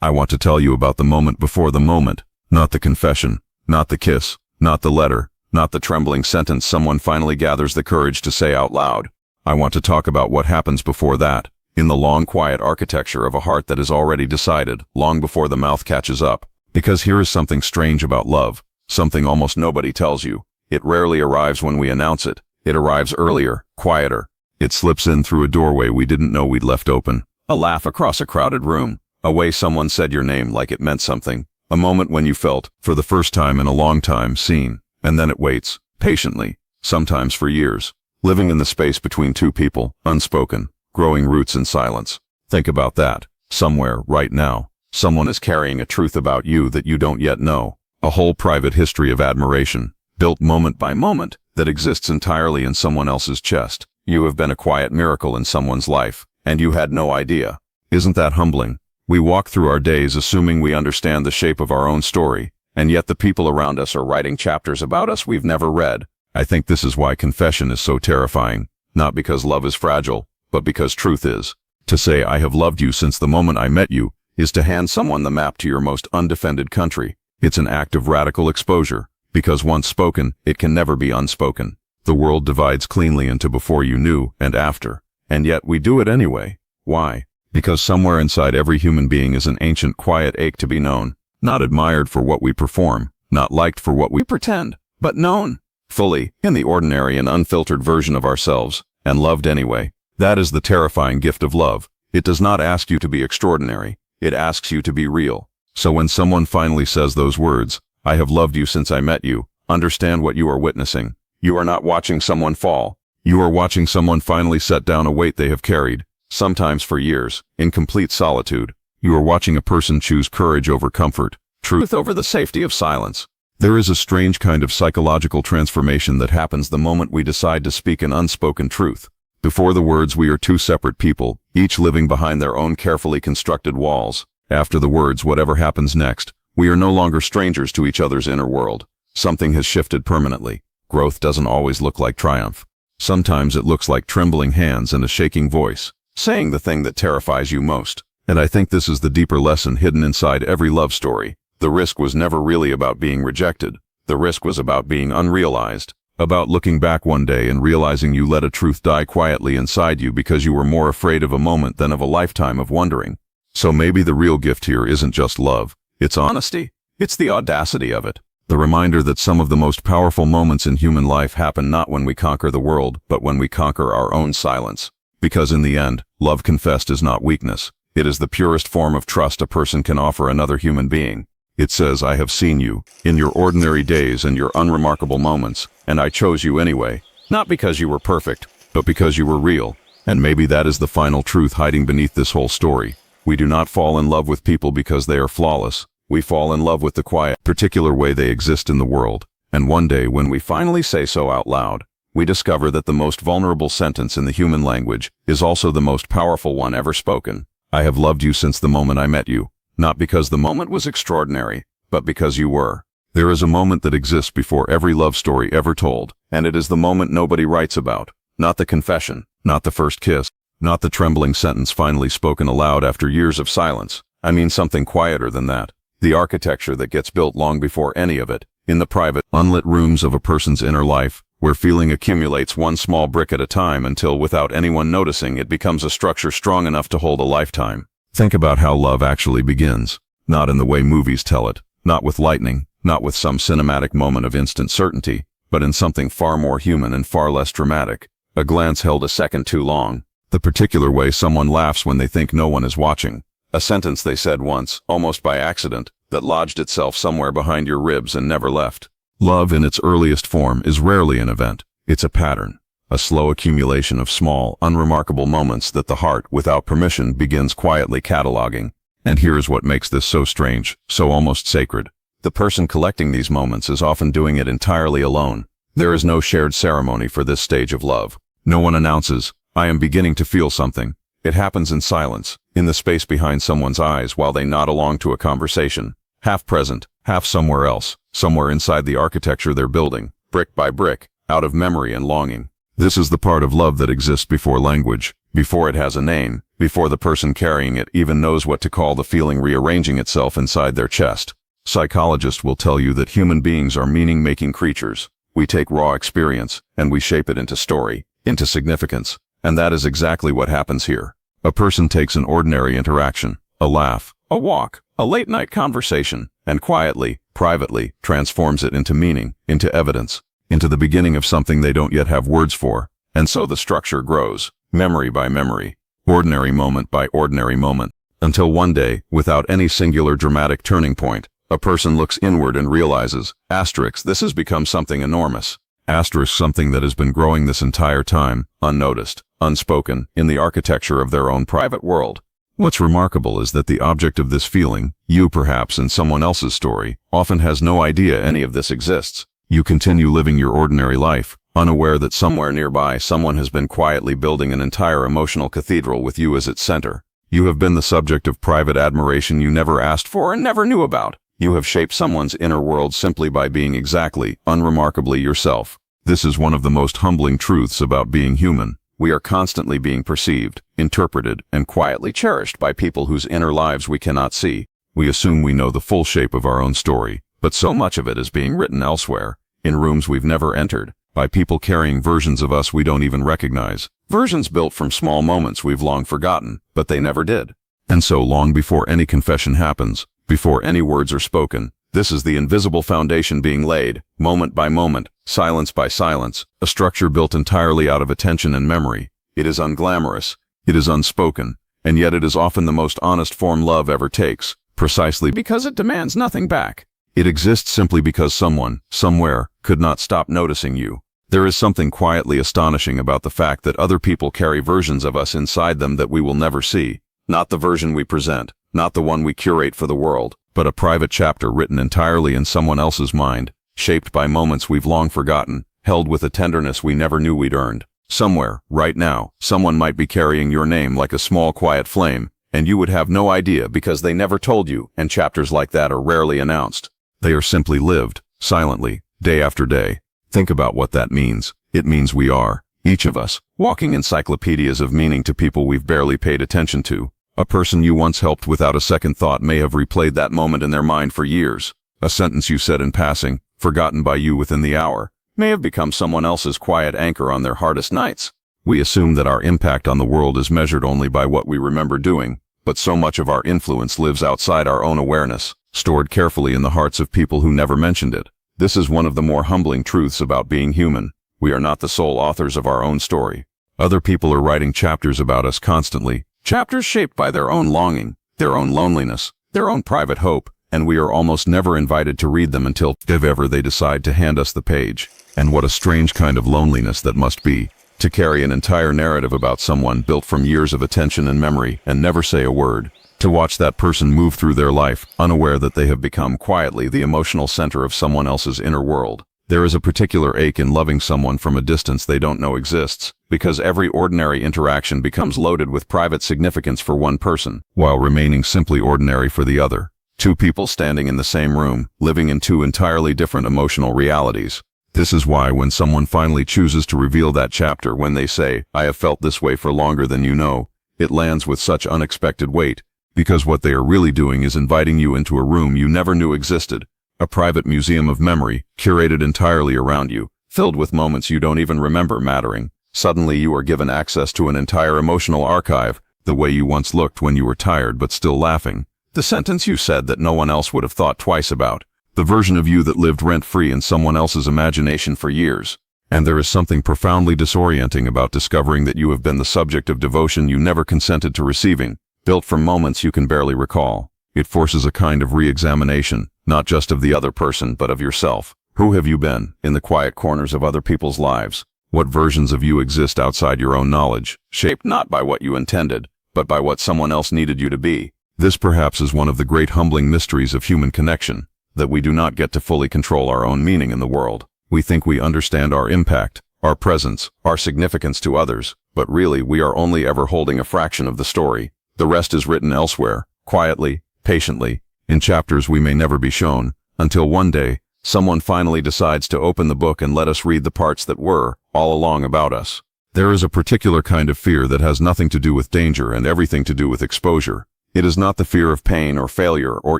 I want to tell you about the moment before the moment, not the confession, not the kiss, not the letter, not the trembling sentence someone finally gathers the courage to say out loud. I want to talk about what happens before that, in the long quiet architecture of a heart that is already decided, long before the mouth catches up. Because here is something strange about love, something almost nobody tells you. It rarely arrives when we announce it. It arrives earlier, quieter. It slips in through a doorway we didn't know we'd left open. A laugh across a crowded room. A way someone said your name like it meant something. A moment when you felt, for the first time in a long time, seen. And then it waits, patiently, sometimes for years, living in the space between two people, unspoken, growing roots in silence. Think about that. Somewhere, right now, someone is carrying a truth about you that you don't yet know. A whole private history of admiration, built moment by moment, that exists entirely in someone else's chest. You have been a quiet miracle in someone's life, and you had no idea. Isn't that humbling? We walk through our days assuming we understand the shape of our own story, and yet the people around us are writing chapters about us we've never read. I think this is why confession is so terrifying, not because love is fragile, but because truth is. To say I have loved you since the moment I met you is to hand someone the map to your most undefended country. It's an act of radical exposure, because once spoken, it can never be unspoken. The world divides cleanly into before you knew and after, and yet we do it anyway. Why? Because somewhere inside every human being is an ancient quiet ache to be known. Not admired for what we perform, not liked for what we pretend, but known fully in the ordinary and unfiltered version of ourselves, and loved anyway. That is the terrifying gift of love. It does not ask you to be extraordinary. It asks you to be real. So when someone finally says those words, I have loved you since I met you, understand what you are witnessing. You are not watching someone fall. You are watching someone finally set down a weight they have carried, sometimes for years, in complete solitude. You are watching a person choose courage over comfort, truth over the safety of silence. There is a strange kind of psychological transformation that happens the moment we decide to speak an unspoken truth. Before the words, we are two separate people, each living behind their own carefully constructed walls. After the words, whatever happens next, we are no longer strangers to each other's inner world. Something has shifted permanently. Growth doesn't always look like triumph. Sometimes it looks like trembling hands and a shaking voice, saying the thing that terrifies you most. And I think this is the deeper lesson hidden inside every love story. The risk was never really about being rejected. The risk was about being unrealized, about looking back one day and realizing you let a truth die quietly inside you because you were more afraid of a moment than of a lifetime of wondering. So maybe the real gift here isn't just love. It's honesty. It's the audacity of it. The reminder that some of the most powerful moments in human life happen not when we conquer the world, but when we conquer our own silence. Because in the end, love confessed is not weakness. It is the purest form of trust a person can offer another human being. It says, I have seen you, in your ordinary days and your unremarkable moments, and I chose you anyway. Not because you were perfect, but because you were real. And maybe that is the final truth hiding beneath this whole story. We do not fall in love with people because they are flawless. We fall in love with the quiet, particular way they exist in the world. And one day, when we finally say so out loud, we discover that the most vulnerable sentence in the human language is also the most powerful one ever spoken. I have loved you since the moment I met you, not because the moment was extraordinary, but because you were. There is a moment that exists before every love story ever told, and it is the moment nobody writes about. Not the confession, not the first kiss, not the trembling sentence finally spoken aloud after years of silence. I mean something quieter than that. The architecture that gets built long before any of it, in the private, unlit rooms of a person's inner life, where feeling accumulates one small brick at a time until, without anyone noticing, it becomes a structure strong enough to hold a lifetime. Think about how love actually begins. Not in the way movies tell it, not with lightning, not with some cinematic moment of instant certainty, but in something far more human and far less dramatic. A glance held a second too long. The particular way someone laughs when they think no one is watching. A sentence they said once, almost by accident, that lodged itself somewhere behind your ribs and never left. Love in its earliest form is rarely an event. It's a pattern, a slow accumulation of small, unremarkable moments that the heart, without permission, begins quietly cataloging. And here's what makes this so strange, so almost sacred. The person collecting these moments is often doing it entirely alone. There is no shared ceremony for this stage of love. No one announces, I am beginning to feel something. It happens in silence, in the space behind someone's eyes while they nod along to a conversation. Half present, half somewhere else, somewhere inside the architecture they're building, brick by brick, out of memory and longing. This is the part of love that exists before language, before it has a name, before the person carrying it even knows what to call the feeling rearranging itself inside their chest. Psychologists will tell you that human beings are meaning-making creatures. We take raw experience, and we shape it into story, into significance. And that is exactly what happens here. A person takes an ordinary interaction, a laugh, a walk, a late-night conversation, and quietly, privately, transforms it into meaning, into evidence, into the beginning of something they don't yet have words for. And so the structure grows, memory by memory, ordinary moment by ordinary moment, until one day, without any singular dramatic turning point, a person looks inward and realizes, asterisk, this has become something enormous. Asterisk, something that has been growing this entire time, unnoticed, unspoken, in the architecture of their own private world. What's remarkable is that the object of this feeling, you perhaps in someone else's story, often has no idea any of this exists. You continue living your ordinary life, unaware that somewhere nearby someone has been quietly building an entire emotional cathedral with you as its center. You have been the subject of private admiration you never asked for and never knew about. You have shaped someone's inner world simply by being exactly, unremarkably yourself. This is one of the most humbling truths about being human. We are constantly being perceived, interpreted, and quietly cherished by people whose inner lives we cannot see. We assume we know the full shape of our own story, but so much of it is being written elsewhere, in rooms we've never entered, by people carrying versions of us we don't even recognize, versions built from small moments we've long forgotten, but they never did. And so long before any confession happens, before any words are spoken, this is the invisible foundation being laid, moment by moment, silence by silence, a structure built entirely out of attention and memory. It is unglamorous, it is unspoken, and yet it is often the most honest form love ever takes, precisely because it demands nothing back. It exists simply because someone, somewhere, could not stop noticing you. There is something quietly astonishing about the fact that other people carry versions of us inside them that we will never see. Not the version we present, not the one we curate for the world, but a private chapter written entirely in someone else's mind, shaped by moments we've long forgotten, held with a tenderness we never knew we'd earned. Somewhere, right now, someone might be carrying your name like a small quiet flame, and you would have no idea because they never told you, and chapters like that are rarely announced. They are simply lived, silently, day after day. Think about what that means. It means we are, each of us, walking encyclopedias of meaning to people we've barely paid attention to. A person you once helped without a second thought may have replayed that moment in their mind for years. A sentence you said in passing, forgotten by you within the hour, may have become someone else's quiet anchor on their hardest nights. We assume that our impact on the world is measured only by what we remember doing, but so much of our influence lives outside our own awareness, stored carefully in the hearts of people who never mentioned it. This is one of the more humbling truths about being human. We are not the sole authors of our own story. Other people are writing chapters about us constantly, chapters shaped by their own longing, their own loneliness, their own private hope, and we are almost never invited to read them until, if ever, they decide to hand us the page. And what a strange kind of loneliness that must be, to carry an entire narrative about someone built from years of attention and memory and never say a word. To watch that person move through their life, unaware that they have become quietly the emotional center of someone else's inner world. There is a particular ache in loving someone from a distance they don't know exists, because every ordinary interaction becomes loaded with private significance for one person, while remaining simply ordinary for the other. Two people standing in the same room, living in two entirely different emotional realities. This is why when someone finally chooses to reveal that chapter, when they say, "I have felt this way for longer than you know," it lands with such unexpected weight, because what they are really doing is inviting you into a room you never knew existed, a private museum of memory, curated entirely around you, filled with moments you don't even remember mattering. Suddenly you are given access to an entire emotional archive, the way you once looked when you were tired but still laughing, the sentence you said that no one else would have thought twice about, the version of you that lived rent-free in someone else's imagination for years. And there is something profoundly disorienting about discovering that you have been the subject of devotion you never consented to receiving, built from moments you can barely recall. It forces a kind of re-examination, not just of the other person but of yourself. Who have you been, in the quiet corners of other people's lives? What versions of you exist outside your own knowledge, shaped not by what you intended, but by what someone else needed you to be? This perhaps is one of the great humbling mysteries of human connection, that we do not get to fully control our own meaning in the world. We think we understand our impact, our presence, our significance to others, but really we are only ever holding a fraction of the story. The rest is written elsewhere, quietly, patiently, in chapters we may never be shown, until one day, Someone finally decides to open the book and let us read the parts that were, all along, about us. There is a particular kind of fear that has nothing to do with danger and everything to do with exposure. It is not the fear of pain or failure or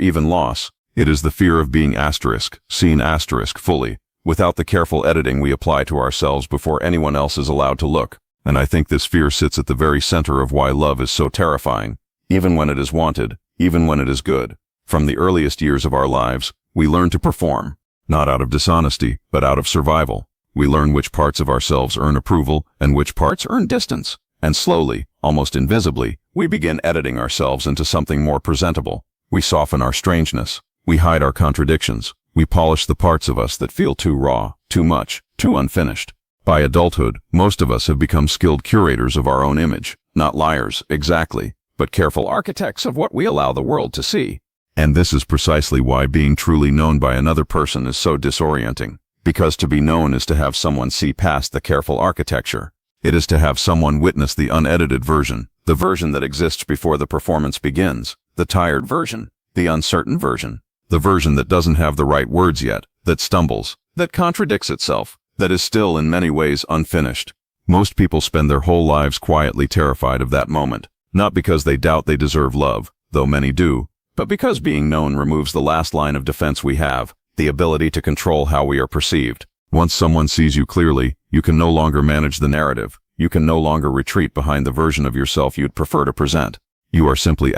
even loss. It is the fear of being seen fully, without the careful editing we apply to ourselves before anyone else is allowed to look. And I think this fear sits at the very center of why love is so terrifying, even when it is wanted, even when it is good. From the earliest years of our lives, we learn to perform, not out of dishonesty, but out of survival. We learn which parts of ourselves earn approval and which parts earn distance. And slowly, almost invisibly, we begin editing ourselves into something more presentable. We soften our strangeness. We hide our contradictions. We polish the parts of us that feel too raw, too much, too unfinished. By adulthood, most of us have become skilled curators of our own image. Not liars, exactly, but careful architects of what we allow the world to see. And this is precisely why being truly known by another person is so disorienting. Because to be known is to have someone see past the careful architecture. It is to have someone witness the unedited version, the version that exists before the performance begins, the tired version, the uncertain version, the version that doesn't have the right words yet, that stumbles, that contradicts itself, that is still in many ways unfinished. Most people spend their whole lives quietly terrified of that moment, not because they doubt they deserve love, though many do, but because being known removes the last line of defense we have, the ability to control how we are perceived. Once someone sees you clearly, you can no longer manage the narrative. You can no longer retreat behind the version of yourself you'd prefer to present. You are simply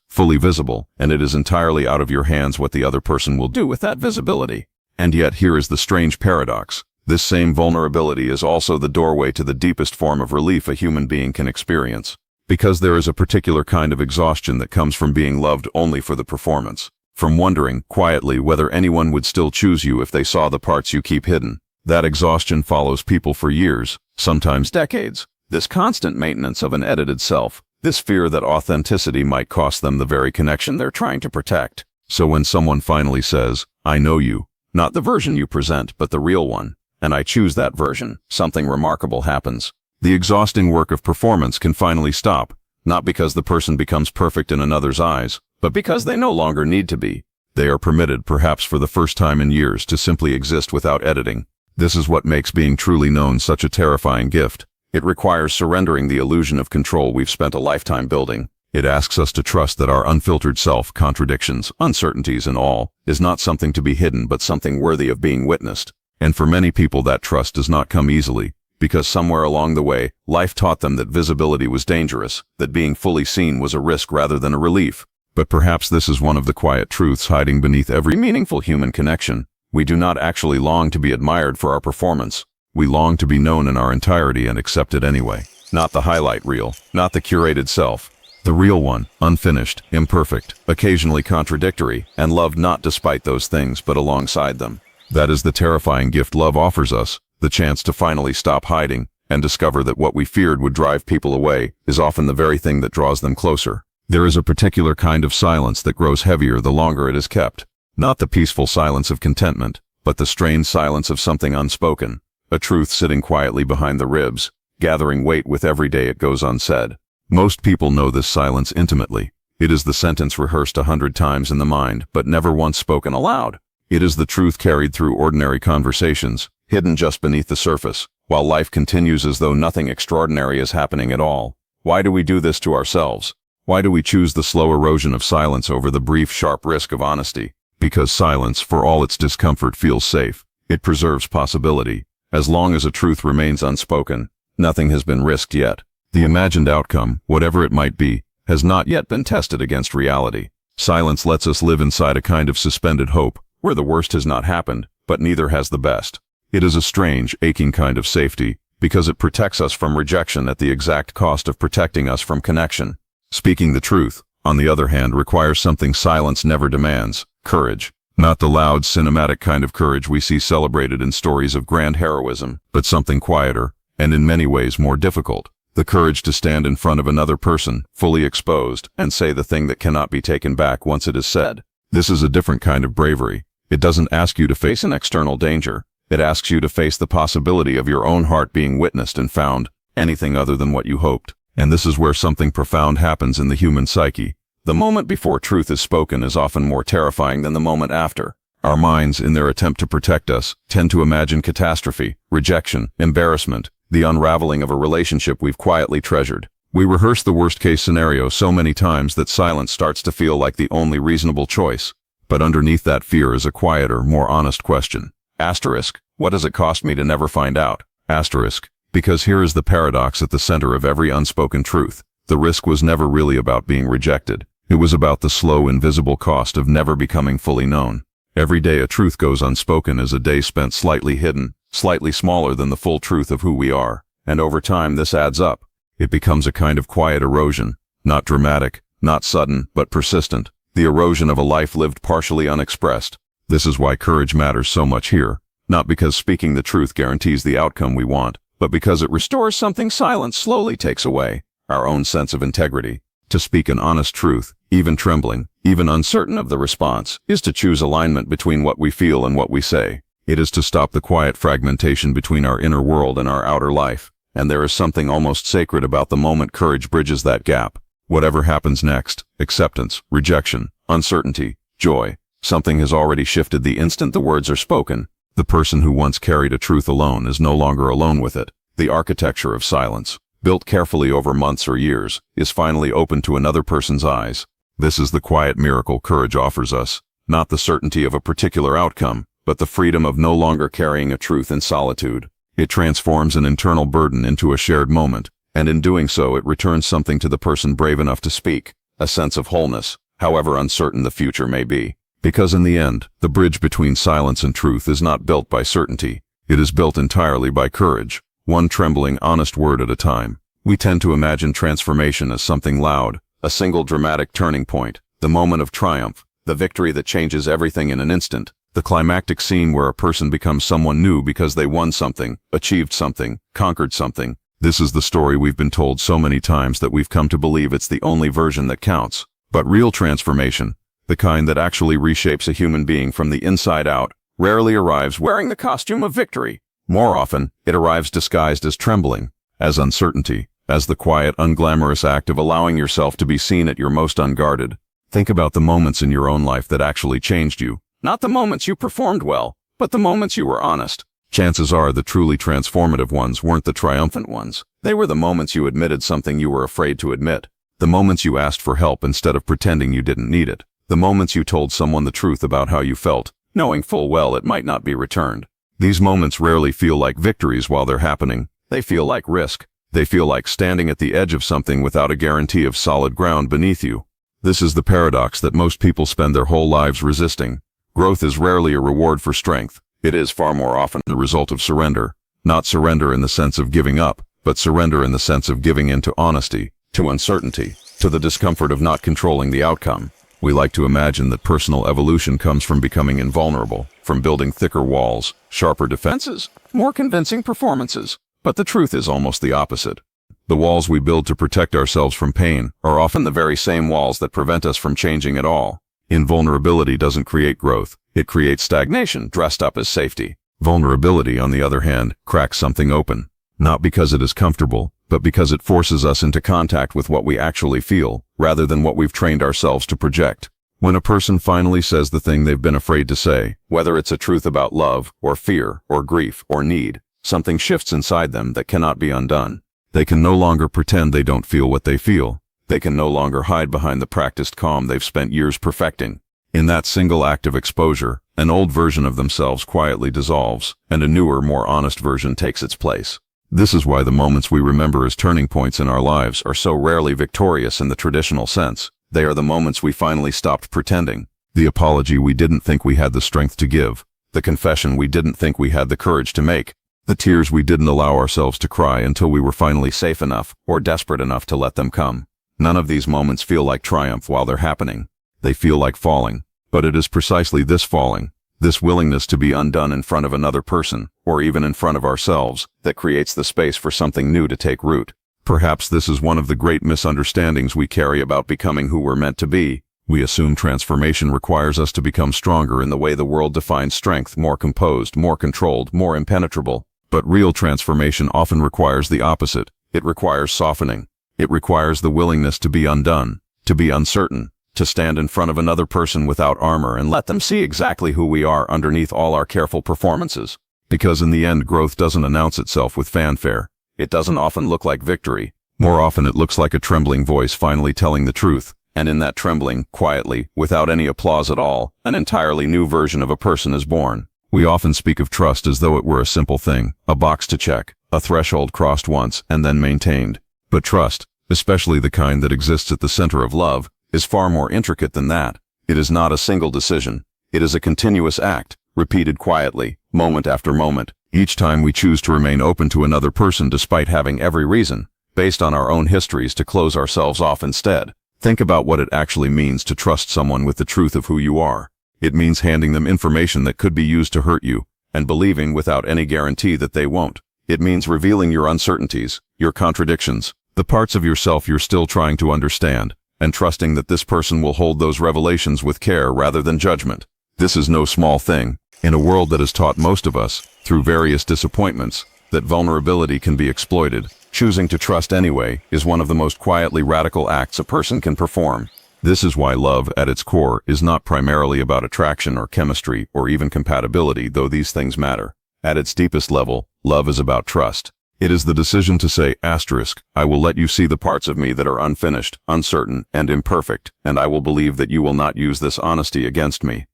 fully visible, and it is entirely out of your hands what the other person will do with that visibility. And yet here is the strange paradox. This same vulnerability is also the doorway to the deepest form of relief a human being can experience. Because there is a particular kind of exhaustion that comes from being loved only for the performance. From wondering, quietly, whether anyone would still choose you if they saw the parts you keep hidden. That exhaustion follows people for years, sometimes decades. This constant maintenance of an edited self, this fear that authenticity might cost them the very connection they're trying to protect. So when someone finally says, "I know you," not the version you present, but the real one, and I choose that version, something remarkable happens. The exhausting work of performance can finally stop, not because the person becomes perfect in another's eyes, but because they no longer need to be. They are permitted, perhaps for the first time in years, to simply exist without editing. This is what makes being truly known such a terrifying gift. It requires surrendering the illusion of control we've spent a lifetime building. It asks us to trust that our unfiltered self, contradictions, uncertainties and all, is not something to be hidden but something worthy of being witnessed. And for many people that trust does not come easily, because somewhere along the way, life taught them that visibility was dangerous, that being fully seen was a risk rather than a relief. But perhaps this is one of the quiet truths hiding beneath every meaningful human connection. We do not actually long to be admired for our performance. We long to be known in our entirety and accepted anyway. Not the highlight reel, not the curated self. The real one, unfinished, imperfect, occasionally contradictory, and loved not despite those things but alongside them. That is the terrifying gift love offers us, the chance to finally stop hiding and discover that what we feared would drive people away is often the very thing that draws them closer. There is a particular kind of silence that grows heavier the longer it is kept. Not the peaceful silence of contentment, but the strained silence of something unspoken, a truth sitting quietly behind the ribs, gathering weight with every day it goes unsaid. Most people know this silence intimately. It is the sentence rehearsed 100 times in the mind, but never once spoken aloud. It is the truth carried through ordinary conversations, hidden just beneath the surface, while life continues as though nothing extraordinary is happening at all. Why do we do this to ourselves? Why do we choose the slow erosion of silence over the brief, sharp risk of honesty? Because silence, for all its discomfort, feels safe. It preserves possibility. As long as a truth remains unspoken, nothing has been risked yet. The imagined outcome, whatever it might be, has not yet been tested against reality. Silence lets us live inside a kind of suspended hope, where the worst has not happened, but neither has the best. It is a strange, aching kind of safety, because it protects us from rejection at the exact cost of protecting us from connection. Speaking the truth, on the other hand, requires something silence never demands: courage. Not the loud, cinematic kind of courage we see celebrated in stories of grand heroism, but something quieter, and in many ways more difficult. The courage to stand in front of another person, fully exposed, and say the thing that cannot be taken back once it is said. This is a different kind of bravery. It doesn't ask you to face an external danger. It asks you to face the possibility of your own heart being witnessed and found anything other than what you hoped. And this is where something profound happens in the human psyche. The moment before truth is spoken is often more terrifying than the moment after. Our minds, in their attempt to protect us, tend to imagine catastrophe, rejection, embarrassment, the unraveling of a relationship we've quietly treasured. We rehearse the worst-case scenario so many times that silence starts to feel like the only reasonable choice. But underneath that fear is a quieter, more honest question. Asterisk, what does it cost me to never find out? Asterisk, because here is the paradox at the center of every unspoken truth. The risk was never really about being rejected. It was about the slow, invisible cost of never becoming fully known. Every day a truth goes unspoken is a day spent slightly hidden, slightly smaller than the full truth of who we are. And over time this adds up. It becomes a kind of quiet erosion, not dramatic, not sudden, but persistent. The erosion of a life lived partially unexpressed. This is why courage matters so much here. Not because speaking the truth guarantees the outcome we want, but because it restores something silence slowly takes away, our own sense of integrity. To speak an honest truth, even trembling, even uncertain of the response, is to choose alignment between what we feel and what we say. It is to stop the quiet fragmentation between our inner world and our outer life. And there is something almost sacred about the moment courage bridges that gap. Whatever happens next, acceptance, rejection, uncertainty, joy, something has already shifted the instant the words are spoken. The person who once carried a truth alone is no longer alone with it. The architecture of silence, built carefully over months or years, is finally open to another person's eyes. This is the quiet miracle courage offers us, not the certainty of a particular outcome, but the freedom of no longer carrying a truth in solitude. It transforms an internal burden into a shared moment, and in doing so it returns something to the person brave enough to speak, a sense of wholeness, however uncertain the future may be. Because in the end, the bridge between silence and truth is not built by certainty. It is built entirely by courage, one trembling, honest word at a time. We tend to imagine transformation as something loud, a single dramatic turning point, the moment of triumph, the victory that changes everything in an instant, the climactic scene where a person becomes someone new because they won something, achieved something, conquered something. This is the story we've been told so many times that we've come to believe it's the only version that counts. But real transformation, the kind that actually reshapes a human being from the inside out, rarely arrives wearing the costume of victory. More often, it arrives disguised as trembling, as uncertainty, as the quiet, unglamorous act of allowing yourself to be seen at your most unguarded. Think about the moments in your own life that actually changed you. Not the moments you performed well, but the moments you were honest. Chances are the truly transformative ones weren't the triumphant ones. They were the moments you admitted something you were afraid to admit. The moments you asked for help instead of pretending you didn't need it. The moments you told someone the truth about how you felt, knowing full well it might not be returned. These moments rarely feel like victories while they're happening. They feel like risk. They feel like standing at the edge of something without a guarantee of solid ground beneath you. This is the paradox that most people spend their whole lives resisting. Growth is rarely a reward for strength. It is far more often the result of surrender. Not surrender in the sense of giving up, but surrender in the sense of giving in to honesty, to uncertainty, to the discomfort of not controlling the outcome. We like to imagine that personal evolution comes from becoming invulnerable, from building thicker walls, sharper defenses, more convincing performances. But the truth is almost the opposite. The walls we build to protect ourselves from pain are often the very same walls that prevent us from changing at all. Invulnerability doesn't create growth. It creates stagnation dressed up as safety. Vulnerability, on the other hand, cracks something open. Not because it is comfortable, but because it forces us into contact with what we actually feel, rather than what we've trained ourselves to project. When a person finally says the thing they've been afraid to say, whether it's a truth about love, or fear, or grief, or need, something shifts inside them that cannot be undone. They can no longer pretend they don't feel what they feel. They can no longer hide behind the practiced calm they've spent years perfecting. In that single act of exposure, an old version of themselves quietly dissolves, and a newer, more honest version takes its place. This is why the moments we remember as turning points in our lives are so rarely victorious in the traditional sense. They are the moments we finally stopped pretending. The apology we didn't think we had the strength to give. The confession we didn't think we had the courage to make. The tears we didn't allow ourselves to cry until we were finally safe enough or desperate enough to let them come. None of these moments feel like triumph while they're happening. They feel like falling. But it is precisely this falling, this willingness to be undone in front of another person, or even in front of ourselves, that creates the space for something new to take root. Perhaps this is one of the great misunderstandings we carry about becoming who we're meant to be. We assume transformation requires us to become stronger in the way the world defines strength, more composed, more controlled, more impenetrable. But real transformation often requires the opposite. It requires softening. It requires the willingness to be undone, to be uncertain, to stand in front of another person without armor and let them see exactly who we are underneath all our careful performances. Because in the end, growth doesn't announce itself with fanfare. It doesn't often look like victory. More often it looks like a trembling voice finally telling the truth. And in that trembling, quietly, without any applause at all, an entirely new version of a person is born. We often speak of trust as though it were a simple thing, a box to check, a threshold crossed once and then maintained. But trust, especially the kind that exists at the center of love, is far more intricate than that. It is not a single decision. It is a continuous act, repeated quietly, moment after moment, each time we choose to remain open to another person despite having every reason, based on our own histories, to close ourselves off instead. Think about what it actually means to trust someone with the truth of who you are. It means handing them information that could be used to hurt you, and believing without any guarantee that they won't. It means revealing your uncertainties, your contradictions, the parts of yourself you're still trying to understand, and trusting that this person will hold those revelations with care rather than judgment. This is no small thing. In a world that has taught most of us, through various disappointments, that vulnerability can be exploited, choosing to trust anyway is one of the most quietly radical acts a person can perform. This is why love, at its core, is not primarily about attraction or chemistry or even compatibility, though these things matter. At its deepest level, love is about trust. It is the decision to say, I will let you see the parts of me that are unfinished, uncertain, and imperfect, and I will believe that you will not use this honesty against me.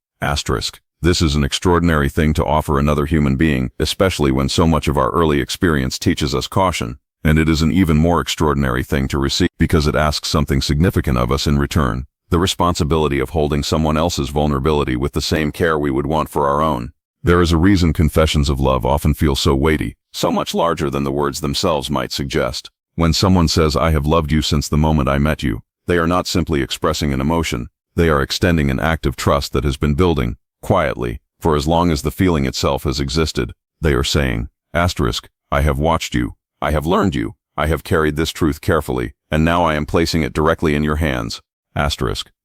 This is an extraordinary thing to offer another human being, especially when so much of our early experience teaches us caution. And it is an even more extraordinary thing to receive because it asks something significant of us in return. The responsibility of holding someone else's vulnerability with the same care we would want for our own. There is a reason confessions of love often feel so weighty, so much larger than the words themselves might suggest. When someone says, I have loved you since the moment I met you, they are not simply expressing an emotion. They are extending an act of trust that has been building, quietly, for as long as the feeling itself has existed. They are saying, I have watched you. I have learned you. I have carried this truth carefully, and now I am placing it directly in your hands.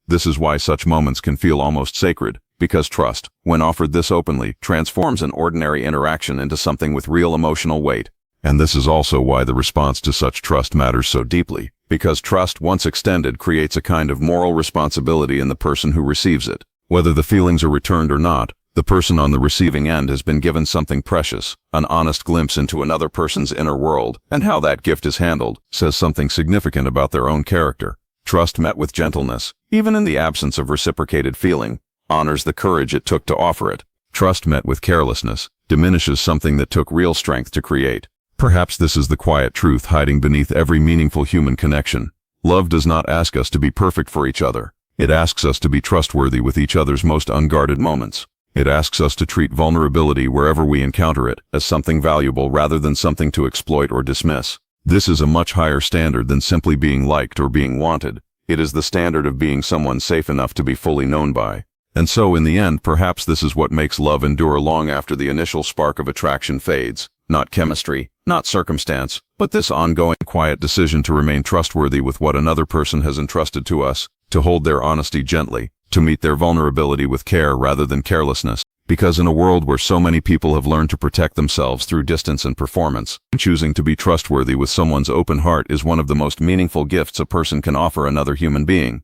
This is why such moments can feel almost sacred, because trust, when offered this openly, transforms an ordinary interaction into something with real emotional weight. And this is also why the response to such trust matters so deeply, because trust, once extended, creates a kind of moral responsibility in the person who receives it. Whether the feelings are returned or not, the person on the receiving end has been given something precious, an honest glimpse into another person's inner world, and how that gift is handled says something significant about their own character. Trust met with gentleness, even in the absence of reciprocated feeling, honors the courage it took to offer it. Trust met with carelessness diminishes something that took real strength to create. Perhaps this is the quiet truth hiding beneath every meaningful human connection. Love does not ask us to be perfect for each other. It asks us to be trustworthy with each other's most unguarded moments. It asks us to treat vulnerability wherever we encounter it as something valuable rather than something to exploit or dismiss. This is a much higher standard than simply being liked or being wanted. It is the standard of being someone safe enough to be fully known by. And so in the end, perhaps this is what makes love endure long after the initial spark of attraction fades. Not chemistry, not circumstance, but this ongoing quiet decision to remain trustworthy with what another person has entrusted to us, to hold their honesty gently, to meet their vulnerability with care rather than carelessness. Because in a world where so many people have learned to protect themselves through distance and performance, choosing to be trustworthy with someone's open heart is one of the most meaningful gifts a person can offer another human being.